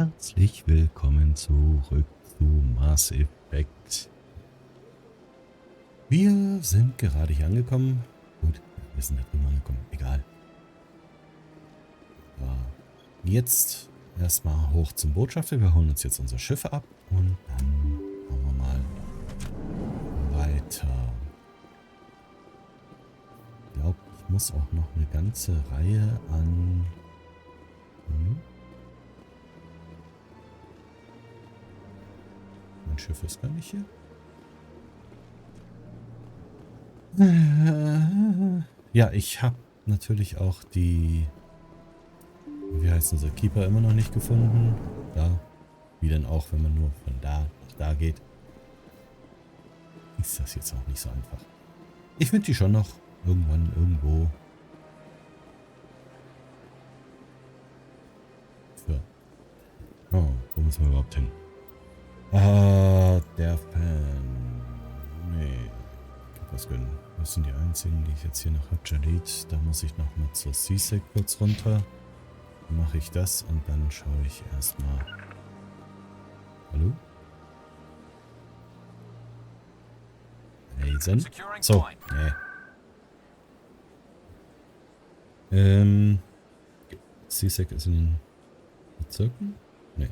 Herzlich willkommen zurück zu Mass Effect. Wir sind gerade hier angekommen. Gut, wir sind da drüben angekommen. Egal. Aber jetzt erstmal hoch zum Botschafter. Wir holen uns jetzt unsere Schiffe ab und dann machen wir mal weiter. Ich glaube, ich muss auch noch eine ganze Reihe an... Mein Schiff ist gar nicht hier. Ja, ich habe natürlich auch die... Wie heißt unser Keeper immer noch nicht gefunden. Da. Wie denn auch, wenn man nur von da nach da geht. Ist das jetzt auch nicht so einfach. Ich finde die schon noch irgendwann irgendwo. So. Oh, wo müssen wir überhaupt hin? Ah, der Fan. Nee. Ich kann was gönnen. Das sind die einzigen, die ich jetzt hier noch habe. Jalit, da muss ich noch mal zur Seasec kurz runter. Dann mache ich das und dann schaue ich erstmal. Hallo? Hey, Zen? So, nee. Seasec ist in den Bezirken? Nee.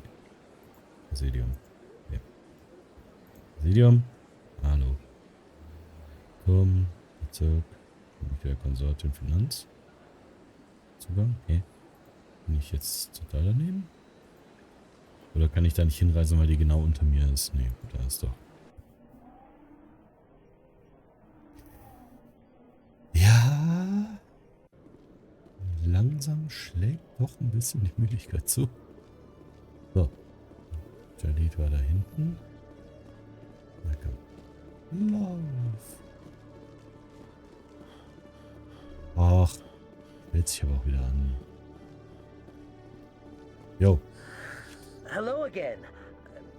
Präsidium. Ja. Präsidium? Hallo. Turm, Bezirk. Der Konsortin Finanz. Zugang? Nee. Bin ich jetzt total daneben? Oder kann ich da nicht hinreisen, weil die genau unter mir ist? Nee, da ist doch. Ja. Langsam schlägt doch ein bisschen die Müdigkeit zu. So. Jalit war da hinten. Na komm. Lauf. Ach. Hält sich aber auch wieder an. Yo. Hello again.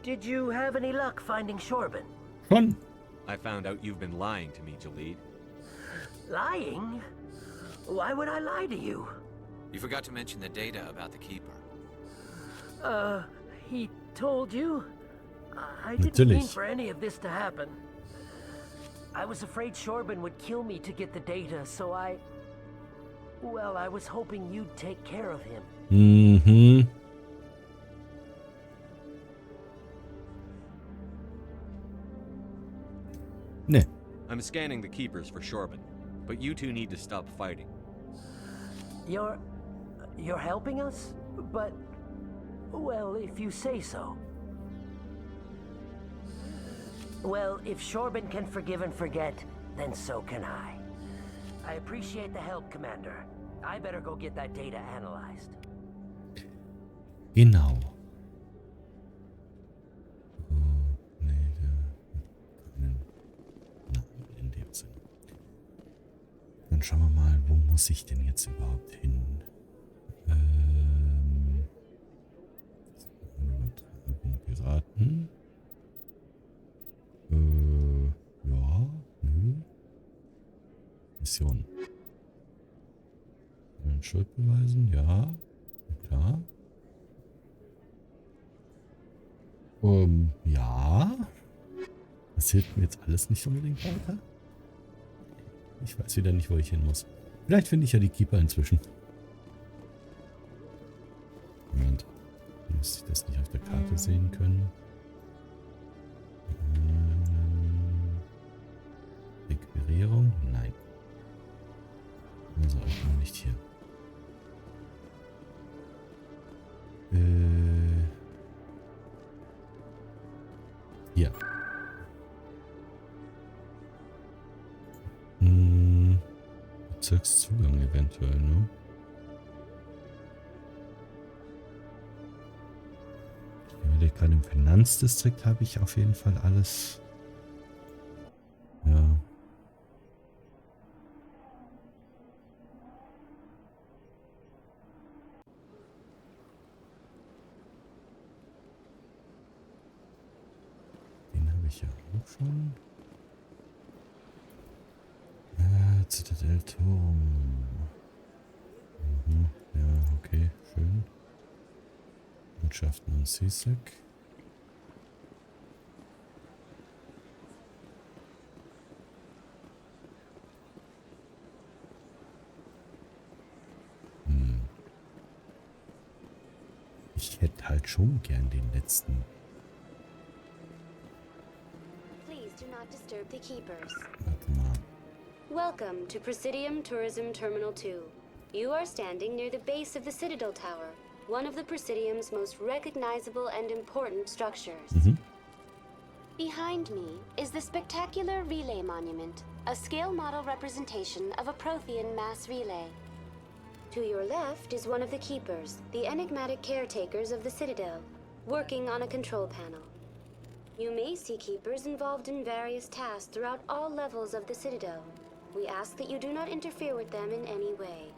Did you have any luck finding Shorban? Schon. I found out you've been lying to me, Jalit. Lying? Why would I lie to you? You forgot to mention the data about the Keeper. He told you? I didn't mean Natürlich. for any of this to happen. I was afraid Shorban would kill me to get the data, so well, I was hoping you'd take care of him. Mhm. Ne. I'm scanning the Keepers for Shorban, but you two need to stop fighting. You're helping us? But, well, if you say so. Well, if Shorban can forgive and forget, then so can I. I appreciate the help, Commander. I better go get that data analyzed. Genau. In dem Sinne. Dann schauen wir mal, wo muss ich denn jetzt überhaupt hin? Piraten. Ja, nö. Mission. Schuld beweisen, ja. Klar. Ja. Das hilft mir jetzt alles nicht unbedingt weiter. Ich weiß wieder nicht, wo ich hin muss. Vielleicht finde ich ja die Keeper inzwischen. Moment. Müsste ich das nicht auf der Karte sehen können? Requirierung? Nein. Also auch noch nicht hier. Hier. Bezirkszugang eventuell, ne? Gerade im Finanzdistrikt habe ich auf jeden Fall alles. Ja. Den habe ich ja auch schon. Zitadellturm. Ja, okay, schön. Botschaften und Sisek. Ich hätte halt schon gern den letzten. Please do not disturb the keepers. Warte mal. Welcome to Presidium Tourism Terminal 2. You are standing near the base of the Citadel Tower, one of the Presidium's most recognizable and important structures. Behind me is the spectacular Relay Monument, a scale model representation of a Prothean mass relay. To your left is one of the Keepers, the enigmatic caretakers of the Citadel, working on a control panel. You may see Keepers involved in various tasks throughout all levels of the Citadel. We ask that you do not interfere with them in any way.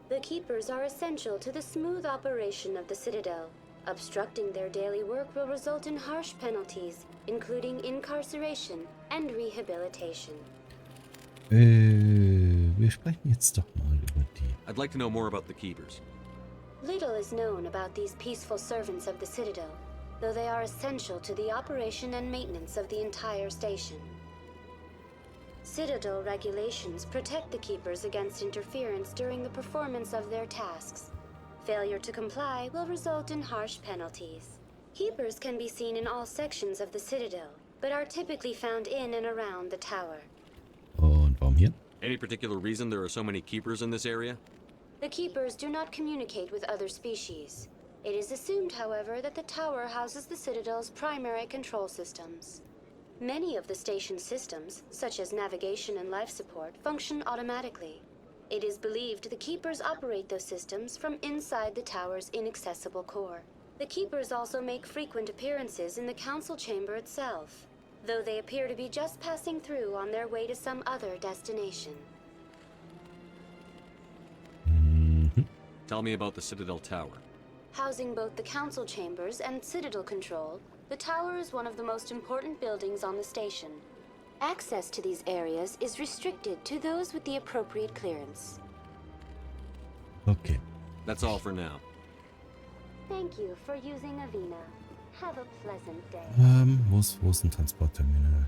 The Keepers are essential to the smooth operation of the Citadel. Obstructing their daily work will result in harsh penalties, including incarceration and rehabilitation. Wir sprechen jetzt doch mal über die. I'd like to know more about the Keepers. Little is known about these peaceful servants of the Citadel, though they are essential to the operation and maintenance of the entire station. Citadel regulations protect the Keepers against interference during the performance of their tasks. Failure to comply will result in harsh penalties. Keepers can be seen in all sections of the Citadel, but are typically found in and around the tower. Und warum hier? Any particular reason there are so many Keepers in this area? The Keepers do not communicate with other species. It is assumed, however, that the tower houses the Citadel's primary control systems. Many of the station's systems, such as navigation and life support, function automatically. It is believed the Keepers operate those systems from inside the tower's inaccessible core. The Keepers also make frequent appearances in the council chamber itself, though they appear to be just passing through on their way to some other destination. Tell me about the Citadel Tower. Housing both the council chambers and Citadel control, the tower is one of the most important buildings on the station. Access to these areas is restricted to those with the appropriate clearance. Okay. That's all for now. Thank you for using Avina. Have a pleasant day. Wo ist ein Transportterminal?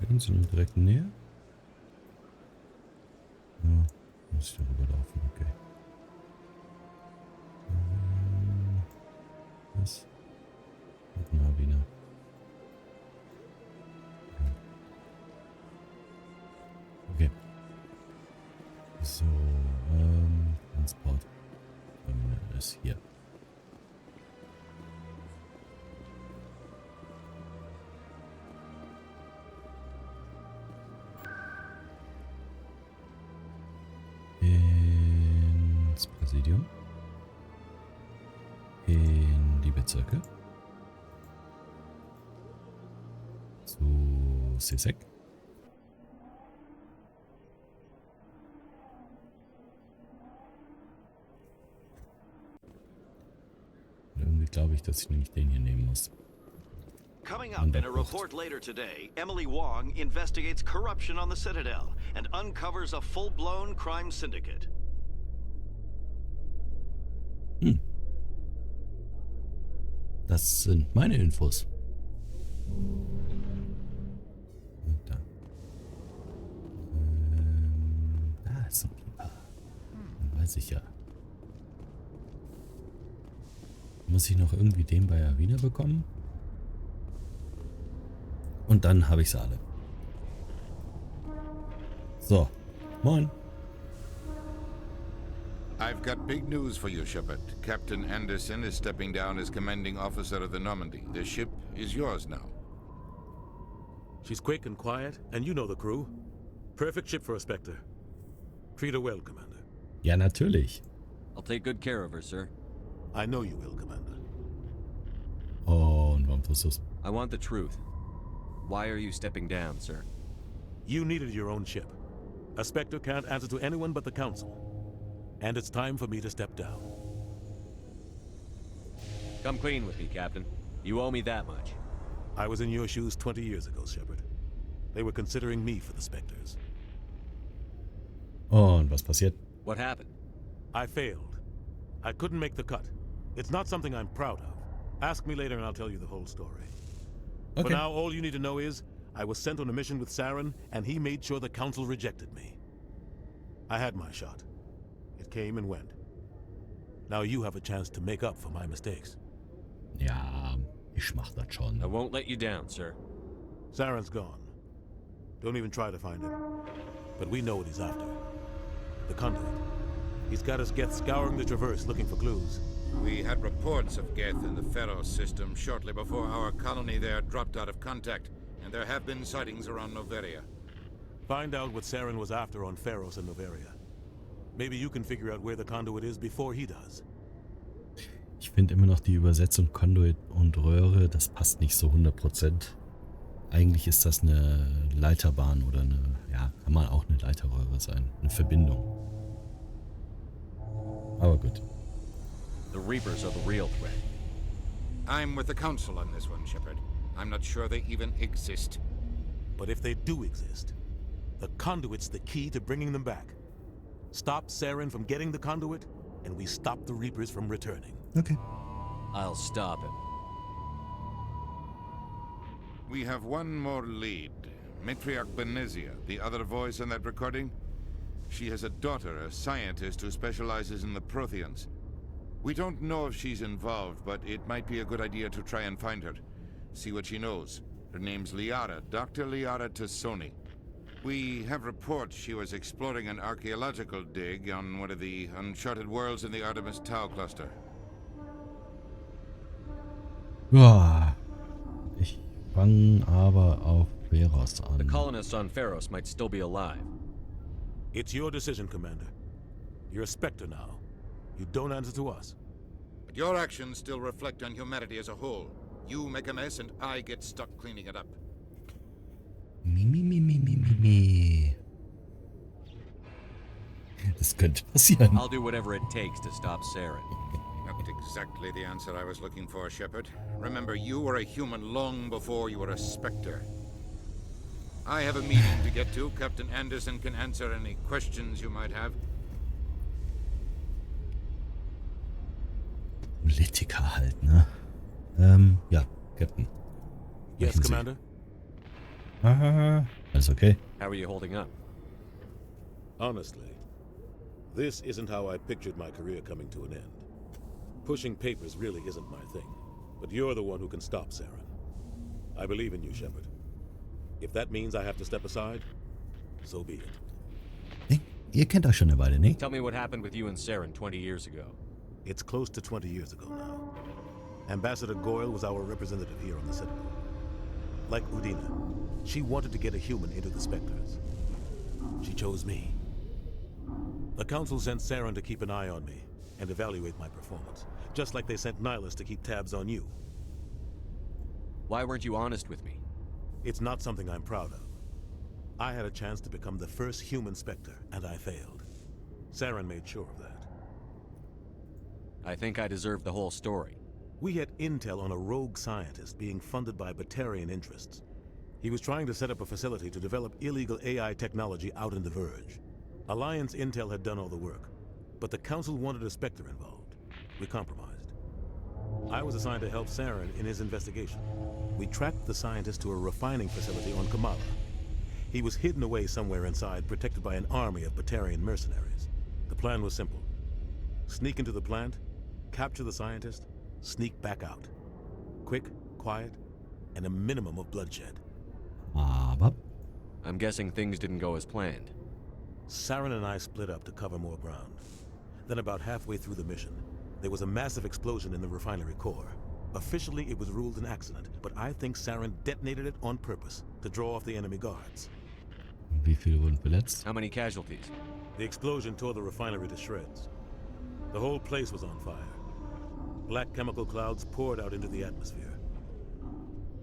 Wir sind in der direkten Nähe? Ja, muss ich darüber laufen, okay. Was? Na, wieder. Okay. So, Transport. Terminal ist hier. Ins Präsidium. In die Bezirke. Zu Sisek. Irgendwie glaube ich, dass ich nämlich den hier nehmen muss. Coming up in a report later today, Emily Wong investigates corruption on the Citadel and uncovers a full-blown crime syndicate. Das sind meine Infos. Und da. Da ist ein Keeper. Dann weiß ich ja. Muss ich noch irgendwie den bei Avina bekommen? Und dann habe ich sie alle. So. Moin. I've got big news for you, Shepard. Captain Anderson is stepping down as commanding officer of the Normandy. The ship is yours now. She's quick and quiet, and you know the crew. Perfect ship for a Spectre. Treat her well, Commander. Ja, natürlich. I'll take good care of her, sir. I know you will, Commander. Oh, und warum tust du es? I want the truth. Why are you stepping down, sir? You needed your own ship. A Spectre can't answer to anyone but the Council. And it's time for me to step down. Come clean with me, Captain. You owe me that much. I was in your shoes 20 years ago, Shepard. They were considering me for the Spectres. Oh, und was passiert? What happened? I failed. I couldn't make the cut. It's not something I'm proud of. Ask me later and I'll tell you the whole story. Okay. For now, all you need to know is, I was sent on a mission with Saren, and he made sure the Council rejected me. I had my shot. It came and went. Now you have a chance to make up for my mistakes. Ja, ich mach das schon. I won't let you down, sir. Saren's gone. Don't even try to find him. But we know what he's after. The conduit. He's got us gehts scouring the Traverse looking for clues. We had reports of geth in the Pharos system shortly before our colony there dropped out of contact, and there have been sightings around Noveria. Find out what Saren was after on Pharos and Noveria. Maybe you can figure out where the conduit is before he does. Ich finde immer noch die Übersetzung Conduit und Röhre, das passt nicht so 100%. Eigentlich ist das eine Leiterbahn oder eine, ja, kann mal auch eine Leiterröhre sein, eine Verbindung. Aber gut. The Reapers are the real threat. I'm with the Council on this one, Shepard. I'm not sure they even exist. But if they do exist, the conduit's the key to bringing them back. Stop Saren from getting the conduit, and we stop the Reapers from returning. Okay. I'll stop him. We have one more lead. Matriarch Benezia, the other voice in that recording. She has a daughter, a scientist who specializes in the Protheans. We don't know if she's involved, but it might be a good idea to try and find her. See what she knows. Her name's Liara, Dr. Liara Tassoni. We have reports she was exploring an archaeological dig on one of the uncharted worlds in the Artemis Tau cluster. Ja, ich fange aber auf Pharos an. The colonists on Pharos might still be alive. It's your decision, Commander. You're a Spectre now. You don't answer to us. But your actions still reflect on humanity as a whole. You make a mess and I get stuck cleaning it up. Mi. Das könnte passieren. I'll do whatever it takes to stop Saren. Not exactly the answer I was looking for, Shepard. Remember, you were a human long before you were a Spectre. I have a meeting to get to. Captain Anderson can answer any questions you might have. Politiker halt, ne? Ja, Captain. Yes, Sprechen Sie. Commander? Alles okay? How are you holding up? Honestly, this isn't how I pictured my career coming to an end. Pushing papers really isn't my thing, but you're the one who can stop Saren. I believe in you, Shepard. If that means I have to step aside, so be it. Nee, ihr kennt euch schon eine Weile, ne? Tell me what happened with you and Saren 20 years ago. It's close to 20 years ago now. Ambassador Goyle was our representative here on the Citadel. Like Udina, she wanted to get a human into the Spectres. She chose me. The Council sent Saren to keep an eye on me and evaluate my performance, just like they sent Nihilus to keep tabs on you. Why weren't you honest with me? It's not something I'm proud of. I had a chance to become the first human Spectre, and I failed. Saren made sure of that. I think I deserve the whole story. We had intel on a rogue scientist being funded by Batarian interests. He was trying to set up a facility to develop illegal AI technology out in the Verge. Alliance intel had done all the work, but the Council wanted a Spectre involved. We compromised. I was assigned to help Saren in his investigation. We tracked the scientist to a refining facility on Kamala. He was hidden away somewhere inside, protected by an army of Batarian mercenaries. The plan was simple. Sneak into the plant, capture the scientist, sneak back out. Quick, quiet, and a minimum of bloodshed. Aber I'm guessing things didn't go as planned. Saren and I split up to cover more ground. Then about halfway through the mission, there was a massive explosion in the refinery core. Officially, it was ruled an accident, but I think Saren detonated it on purpose to draw off the enemy guards. wie viele wurden verletzt? How many casualties? The explosion tore the refinery to shreds. The whole place was on fire. Black chemical clouds poured out into the atmosphere.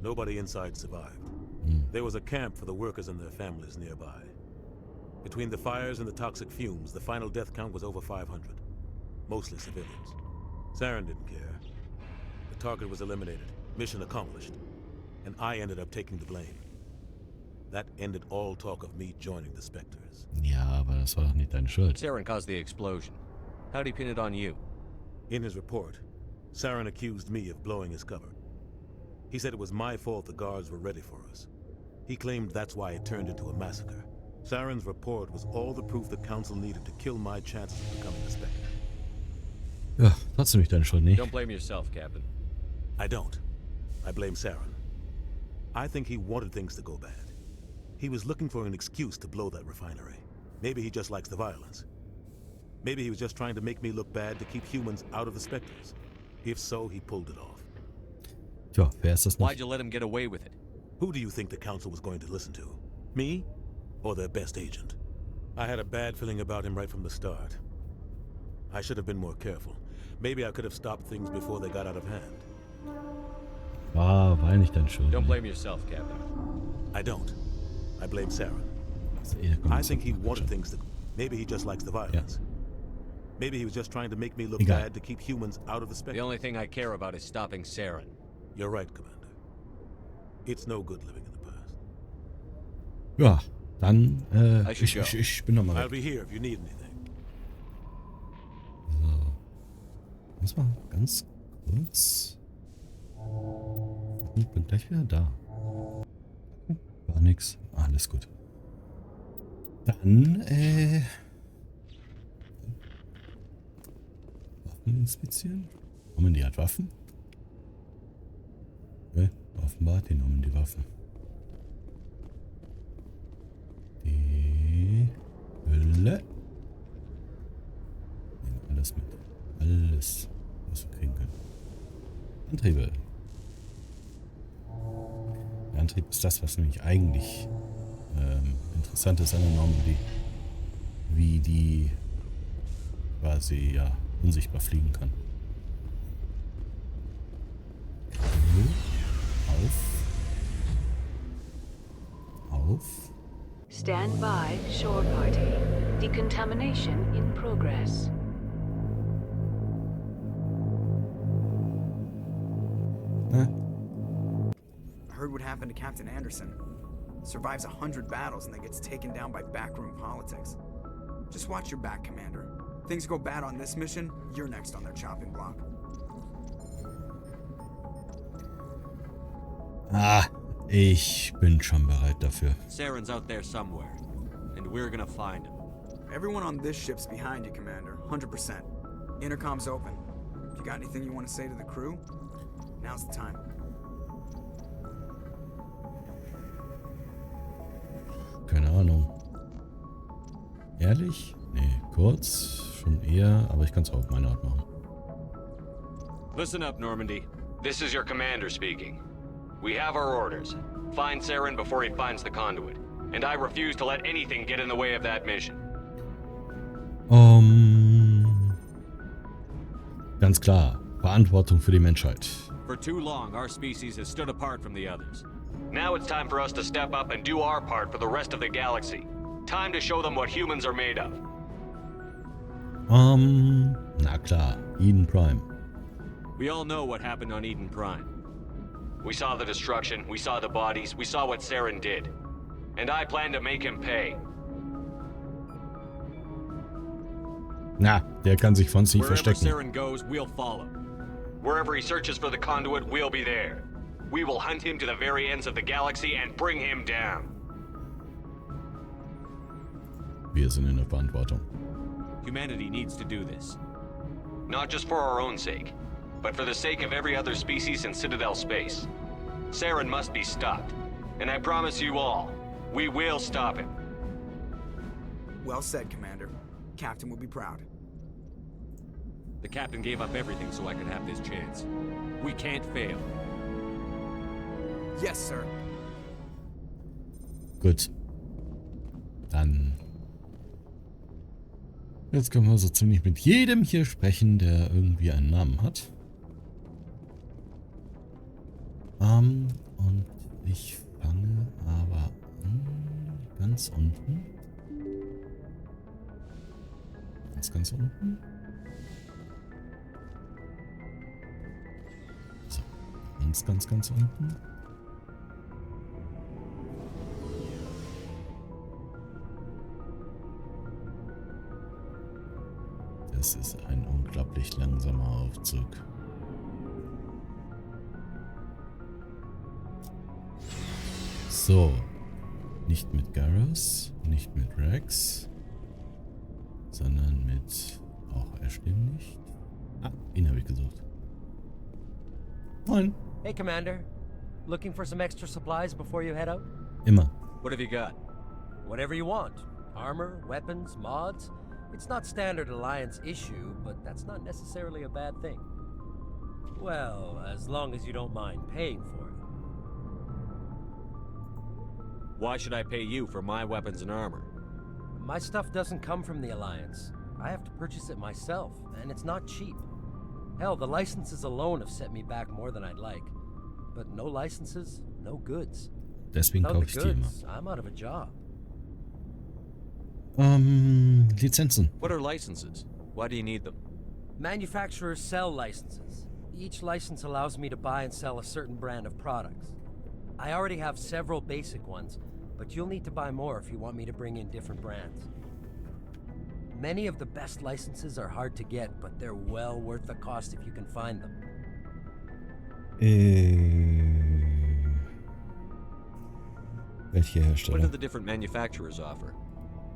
Nobody inside survived. There was a camp for the workers and their families nearby. Between the fires and the toxic fumes, the final death count was over 500. Mostly civilians. Saren didn't care. The target was eliminated. Mission accomplished. And I ended up taking the blame. That ended all talk of me joining the Spectres. Ja, aber das war doch nicht deine Schuld. Saren caused the explosion. How'd he pin it on you? In his report, Saren accused me of blowing his cover. He said it was my fault the guards were ready for us. He claimed that's why it turned into a massacre. Saren's report was all the proof the Council needed to kill my chances of becoming a Spectre. Ja, trotzdem nicht deine Schuld, nicht? Don't blame yourself, Captain. I don't. I blame Saren. I think he wanted things to go bad. He was looking for an excuse to blow that refinery. Maybe he just likes the violence. Maybe he was just trying to make me look bad to keep humans out of the Spectres. If so, he pulled it off. Tja, wer ist das Why'd nicht? you let him get away with it? Who do you think the Council was going to listen to? Me? Or their best agent? I had a bad feeling about him right from the start. I should have been more careful. Maybe I could have stopped things before they got out of hand. War nicht deine Schuld. Don't Nee. blame yourself, Captain. I don't. I blame Saren. Also, er kommt I zum think he Quatschen. wanted things to... Maybe he just likes the violence. Maybe he was just trying to make me look Egal. bad to keep humans out of the The Spectre. only thing I care about is stopping Saren. You're right, Commander. It's no good living in the past. Ja, dann, I should go. ich bin nochmal I'll weg. be here if you need anything. So. Muss mal ganz kurz. Und bin gleich wieder da. War nix. Alles gut. Dann, Waffen inspizieren? Haben die halt Waffen? Ne, offenbar hat die Nomen die Waffen. Die Hülle. Nehmen alles mit. Alles, was wir kriegen können. Antriebe. Der Antrieb ist das, was nämlich eigentlich interessant ist an der Norm, wie die quasi ja unsichtbar fliegen kann. Auf. Stand by, shore party. Decontamination in progress. I heard what happened to Captain Anderson. Survives 100 battles and then gets taken down by backroom politics. Just watch your back, Commander. Things go bad on this mission, you're next on their chopping block. Ich bin schon bereit dafür. Saren's out there somewhere, and we're gonna find him. Everyone on this ship's behind you, Commander. 100%. Intercom's open. If you got anything you want to say to the crew, now's the time. Keine Ahnung. Ehrlich? Nee, kurz. Schon eher, aber ich kann es auch auf meine Art machen. Listen up, Normandy. This is your commander speaking. We have our orders. Find Saren before he finds the conduit. And I refuse to let anything get in the way of that mission. Ganz klar. Verantwortung für die Menschheit. For too long, our species has stood apart from the others. Now it's time for us to step up and do our part for the rest of the galaxy. Time to show them what humans are made of. Na klar. Eden Prime. We all know what happened on Eden Prime. We saw the destruction, we saw the bodies, we saw what Saren did. And I plan to make him pay. Na, der kann sich von uns nicht Wherever verstecken. Saren goes, we'll follow. Wherever he searches for the conduit, we'll be there. We will hunt him to the very ends of the galaxy and bring him down. Wir sind in der Verantwortung. Humanity needs to do this. Not just for our own sake, but for the sake of every other species in Citadel space. Saren must be stopped. And I promise you all, we will stop him. Well said, Commander. Captain will be proud. The captain gave up everything so I could have this chance. We can't fail. Yes, sir. Gut. Dann. Jetzt können wir so ziemlich mit jedem hier sprechen, der irgendwie einen Namen hat. Und ich fange aber an, ganz unten. Ganz unten. So, ganz unten. Das ist ein unglaublich deutlich langsamer Aufzug. So. Nicht mit Garrus, nicht mit Rex, sondern mit auch Ashley nicht. Ah, ihn habe ich gesucht. Moin. Hey, Commander. Looking for some extra supplies before you head out? Immer. What have you got? Whatever you want. Armor, weapons, mods. It's not standard Alliance issue, but that's not necessarily a bad thing. Well, as long as you don't mind paying for it. Why should I pay you for my weapons and armor? My stuff doesn't come from the Alliance. I have to purchase it myself, and it's not cheap. Hell, the licenses alone have set me back more than I'd like. But no licenses, no goods. Deswegen Without kaufe ich the die immer. goods, I'm out of a job. Lizenzen. What are licenses? Why do you need them? Manufacturers sell licenses. Each license allows me to buy and sell a certain brand of products. I already have several basic ones, but you'll need to buy more if you want me to bring in different brands. Many of the best licenses are hard to get, but they're well worth the cost if you can find them. Welche Hersteller? What do the different manufacturers offer?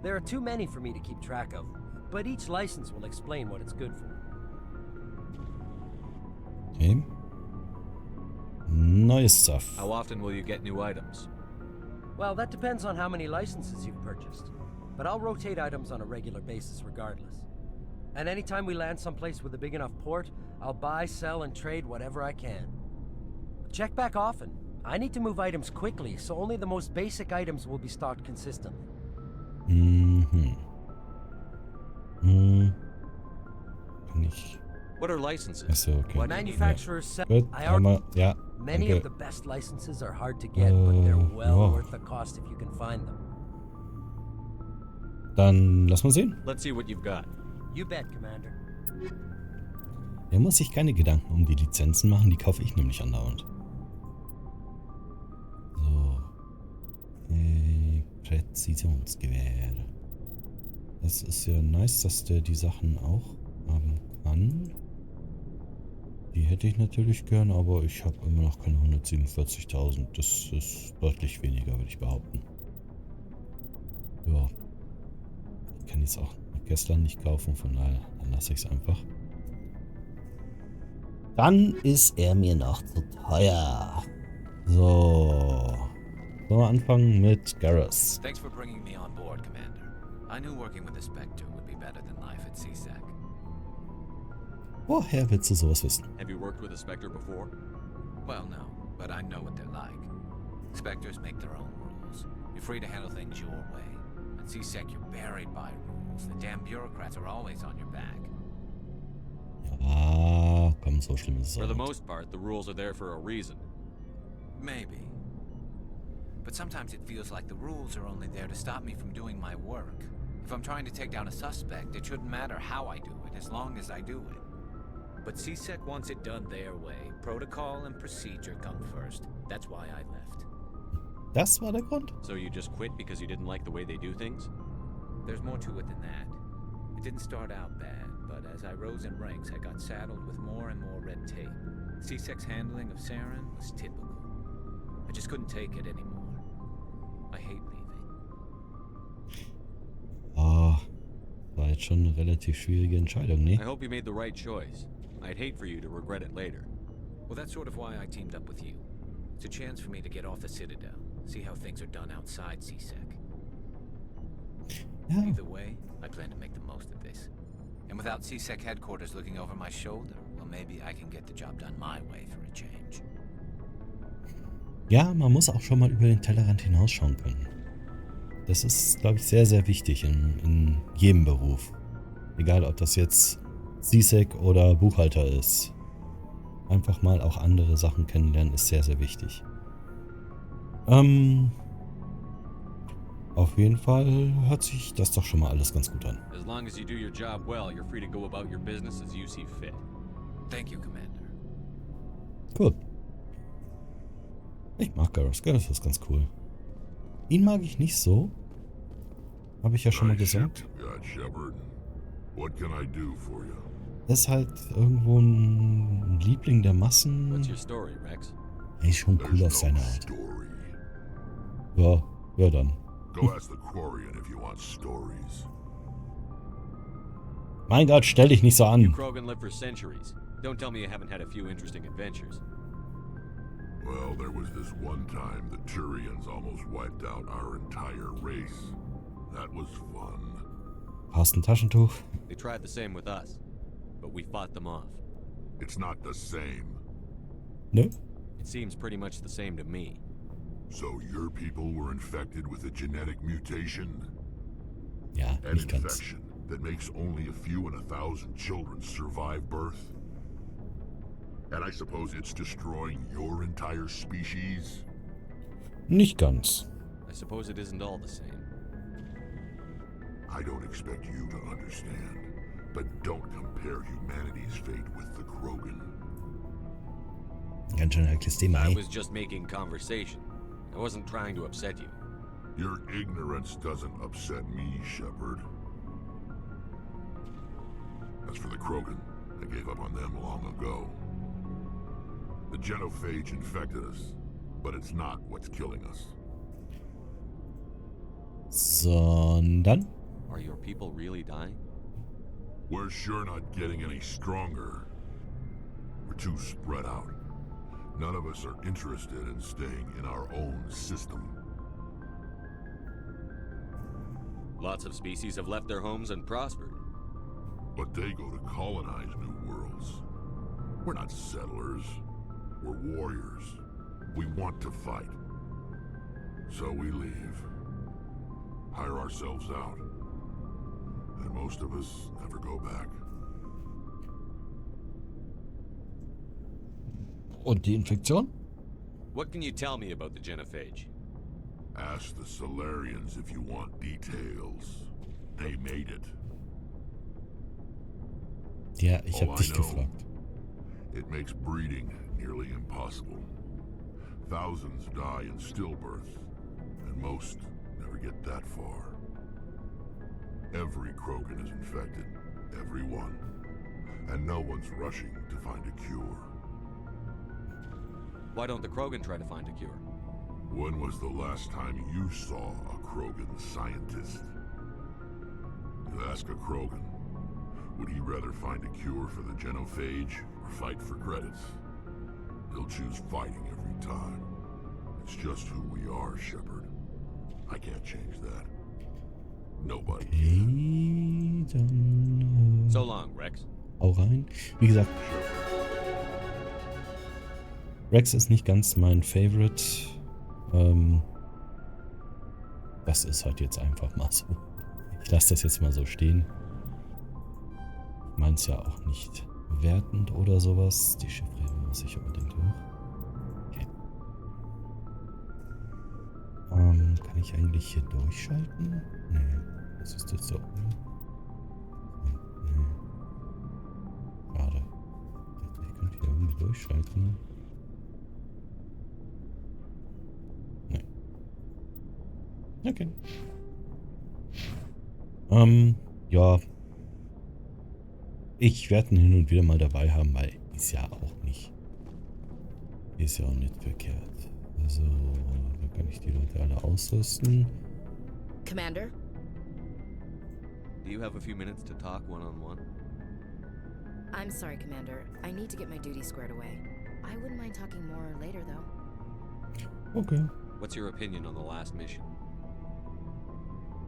There are too many for me to keep track of, but each license will explain what it's good for. Okay. Neues Stuff. How often will you get new items? Well, that depends on how many licenses you've purchased. But I'll rotate items on a regular basis regardless. And anytime we land someplace with a big enough port, I'll buy, sell, and trade whatever I can. Check back often. I need to move items quickly, so only the most basic items will be stocked consistently. Kann ich... What are licenses? Achso, okay. What manufacturers sell... Gut, einmal, ja. Many Danke. of the best licenses are hard to get, but they're well worth the cost if you can find them. Dann lass mal sehen. Let's see what you've got. You bet, Commander. Er muss sich keine Gedanken um die Lizenzen machen, die kaufe ich nämlich andauernd. So. Präzisionsgewehr. Das ist ja nice, dass der die Sachen auch haben kann. Die hätte ich natürlich gern, aber ich habe immer noch keine 147.000. Das ist deutlich weniger, würde ich behaupten. Ja. Ich kann jetzt auch gestern nicht kaufen, von daher dann lasse ich es einfach. Dann ist er mir noch zu teuer. So. Sollen wir anfangen mit Garrus. Thanks for bringing me on board, Commander. I knew working with a Spectre would be better than life at CSEC. Woher willst du sowas wissen? Have you worked with a Spectre before? Well, no, but I know what they're like. Spectres make their own rules. You're free to handle things your way. At CSEC, you're buried by rules. The damn bureaucrats are always on your back. Ja, komm, so schlimm ist es For auch the nicht. most part, the rules are there for a reason. Maybe. But sometimes it feels like the rules are only there to stop me from doing my work. If I'm trying to take down a suspect, it shouldn't matter how I do it, as long as I do it. But CSEC wants it done their way. Protocol and procedure come first. That's why I left. Das war der Grund? So you just quit because you didn't like the way they do things? There's more to it than that. It didn't start out bad, but as I rose in ranks, I got saddled with more and more red tape. CSEC's handling of Saren was typical. I just couldn't take it anymore. I hate leaving. Ah, war jetzt schon eine relativ schwierige Entscheidung, ne? I hope you made the right choice. I'd hate for you to regret it later. Well, that's sort of why I teamed up with you. It's a chance for me to get off the Citadel, see how things are done outside CSEC. Ja. Either way, I plan to make the most of this. And without CSEC headquarters looking over my shoulder, well, maybe I can get the job done my way for a change. Ja, man muss auch schon mal über den Tellerrand hinausschauen können. Das ist, glaube ich, sehr, sehr wichtig in jedem Beruf. Egal, ob das jetzt CSEC oder Buchhalter ist. Einfach mal auch andere Sachen kennenlernen ist sehr, sehr wichtig. Auf jeden Fall hört sich das doch schon mal alles ganz gut an. As long as you do your job well, you're free to go about your business as you see fit. Thank you, Commander. Cool. Ich mag Garrus. Garrus ist ganz cool. Ihn mag ich nicht so. Habe ich ja schon mal gesagt. Shepard. What can I do for you? Das ist halt irgendwo ein Liebling der Massen. What's your story, Rex? Er ist schon cool auf seine Art. Ja dann. Go ask the Quarian if you want stories. Mein Gott, stell dich nicht so You an. Krogan lived for centuries. Don't tell me you haven't had a few interesting adventures. Well, there was this one time the Turians almost wiped out our entire race. That was fun. Hast ein Taschentuch? They tried the same with us, but we fought them off. It's not the same. Ne? It seems pretty much the same to me. So your people were infected with a genetic mutation? Ja, An nicht ganz. infection that makes only a few in 1,000 children survive birth? And I suppose it's destroying your entire species? Nicht ganz. I suppose it isn't all the same. I don't expect you to understand, but don't compare humanity's fate with the Krogan. Ganz schön heikles Thema, I ey. was just making conversation. I wasn't trying to upset you. Your ignorance doesn't upset me, Shepard. As for the Krogan, I gave up on them long ago. The genophage infected us, but it's not what's killing us. Sondern? Are your people really dying? We're sure not getting any stronger. We're too spread out. None of us are interested in staying in our own system. Lots of species have left their homes and prospered. But they go to colonize new worlds. We're not settlers. We're warriors. We want to fight. So we leave. Hire ourselves out. And most of us never go back. Und die Infektion? What can you tell me about the genophage? Ask the Solarians if you want details. They made it. Ja, ich All hab I dich know, gefragt. It makes breeding nearly impossible. Thousands die in stillbirth, and most never get that far. Every Krogan is infected, every one, and no one's rushing to find a cure. Why don't the Krogan try to find a cure? When was the last time you saw a Krogan scientist? You ask a Krogan, would he rather find a cure for the genophage or fight for credits? He'll choose fighting every time. It's just who we are, Shepard. I can't change that. Nobody can. Dann, So long, Rex. hau rein. Wie gesagt, Rex ist nicht ganz mein Favorite. Das ist halt jetzt einfach mal so. Ich lasse das jetzt mal so stehen. Ich meine es ja auch nicht wertend oder sowas. Die Chiffrierung muss ich unbedingt hoch. Okay. Kann ich eigentlich hier durchschalten? Nee. Was ist das da oben? Nee. Schade. Ich dachte, ich könnte hier irgendwie durchschalten. Nee. Okay. Ja. Ich werde ihn hin und wieder mal dabei haben, weil ist ja auch nicht verkehrt. Also, da kann ich die Leute alle ausrüsten. Commander? Do you have a few minutes to talk one-on-one? I'm sorry, Commander. I need to get my duties squared away. I wouldn't mind talking more later, though. Okay. What's your opinion on the last mission?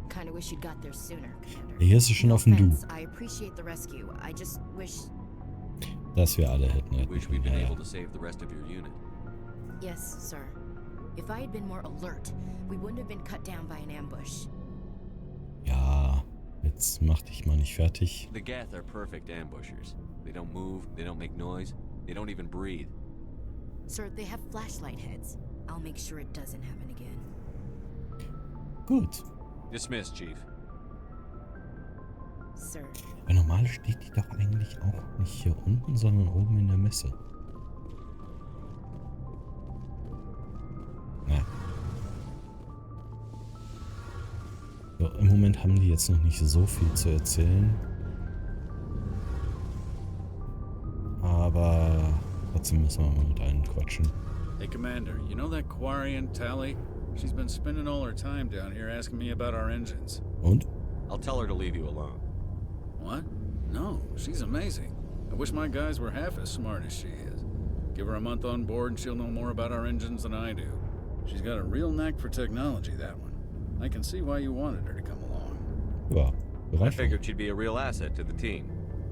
Kinda wish you'd got there sooner, Commander. Hier ist es schon auf dem Du. I appreciate the rescue. I just wish... Dass wir alle hätten Wish we'd been können. Ja, able ja. to save the rest of your unit. Yes, sir. If I had been more alert, we wouldn't have been cut down by an ambush. Ja, jetzt mach dich mal nicht fertig. The Geth are perfect ambushers. They don't move, they don't make noise, they don't even breathe. Sir, they have flashlight heads. I'll make sure it doesn't happen again. Gut. Dismissed, Chief. Sir. Weil normal steht die doch eigentlich auch nicht hier unten, sondern oben in der Messe. Ja. So, im Moment haben die jetzt noch nicht so viel zu erzählen. aber trotzdem müssen wir mal mit allen quatschen. Hey, Commander, you know that Quarian, Tally? She's been spending all her time down here asking me about our engines. Und? I'll tell her to leave you alone. What? No, she's amazing. I wish my guys were half as smart as she is. Give her a month on board and she'll know more about our engines than I do. She's got a real knack for technology, that one. I can see why you wanted her to come along. Ja, I figured she'd be a real asset to the team.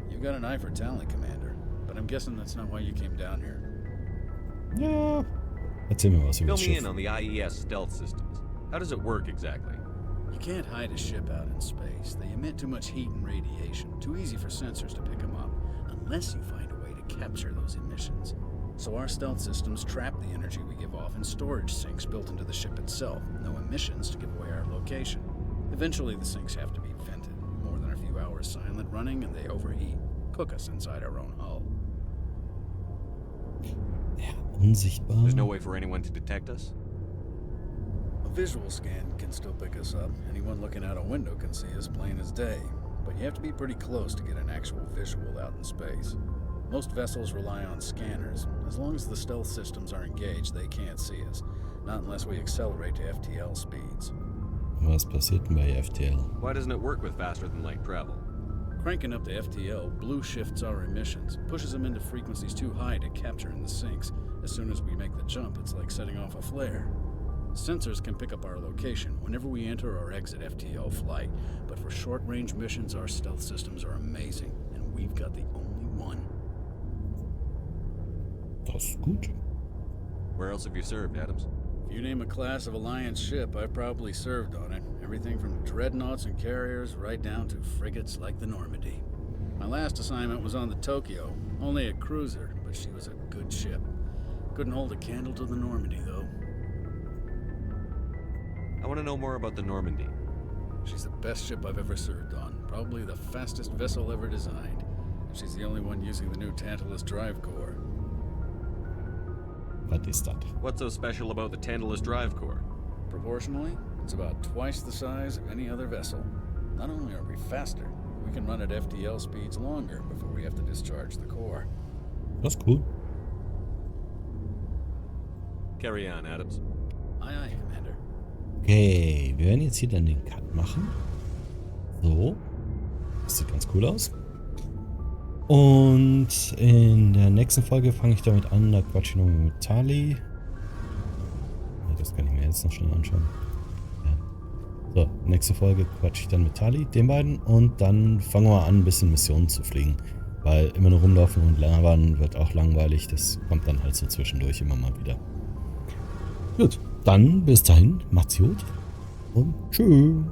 You got an eye for talent, Commander. But I'm guessing that's not why you came down here. Ja, erzähl mir was über das Fill me Schiff. in on the IES stealth systems. How does it work exactly? You can't hide a ship out in space. They emit too much heat and radiation. Too easy for sensors to pick them up, unless you find a way to capture those emissions. So our stealth systems trap the energy we give off in storage sinks built into the ship itself. No emissions to give away our location. Eventually the sinks have to be vented. More than a few hours silent running and they overheat. Cook us inside our own hull. Ja, unsichtbar. There's no way for anyone to detect us? A visual scan can still pick us up. Anyone looking out a window can see us plain as day. But you have to be pretty close to get an actual visual out in space. Most vessels rely on scanners. As long as the stealth systems are engaged, they can't see us. Not unless we accelerate to FTL speeds. Was passiert denn bei FTL? Why doesn't it work with faster than light travel? Cranking up to FTL blue shifts our emissions, pushes them into frequencies too high to capture in the sinks. As soon as we make the jump, it's like setting off a flare. Sensors can pick up our location whenever we enter or exit FTL flight, but for short-range missions, our stealth systems are amazing, and we've got the only one. Das ist gut. Where else have you served, Adams? If you name a class of Alliance ship, I've probably served on it. Everything from dreadnoughts and carriers right down to frigates like the Normandy. My last assignment was on the Tokyo, only a cruiser, but she was a good ship. Couldn't hold a candle to the Normandy, though. I want to know more about the Normandy. She's the best ship I've ever served on, probably the fastest vessel ever designed. And she's the only one using the new Tantalus drive core. Was ist das? What's so special about the Tantalus drive core? Proportionally, it's about twice the size of any other vessel. Not only are we faster, we can run at FTL speeds longer before we have to discharge the core. Das ist cool. Carry on, Adams. Aye, aye, Commander. Okay, wir werden jetzt hier dann den Cut machen. So. Das sieht ganz cool aus. Und in der nächsten Folge fange ich damit an, da quatsch ich nochmal mit Tali. Das kann ich mir jetzt noch schnell anschauen. Ja. So, nächste Folge quatsch ich dann mit Tali, den beiden. Und dann fangen wir an, ein bisschen Missionen zu fliegen. Weil immer nur rumlaufen und labern wird auch langweilig. Das kommt dann halt so zwischendurch immer mal wieder. Gut, dann bis dahin, macht's gut und tschüss.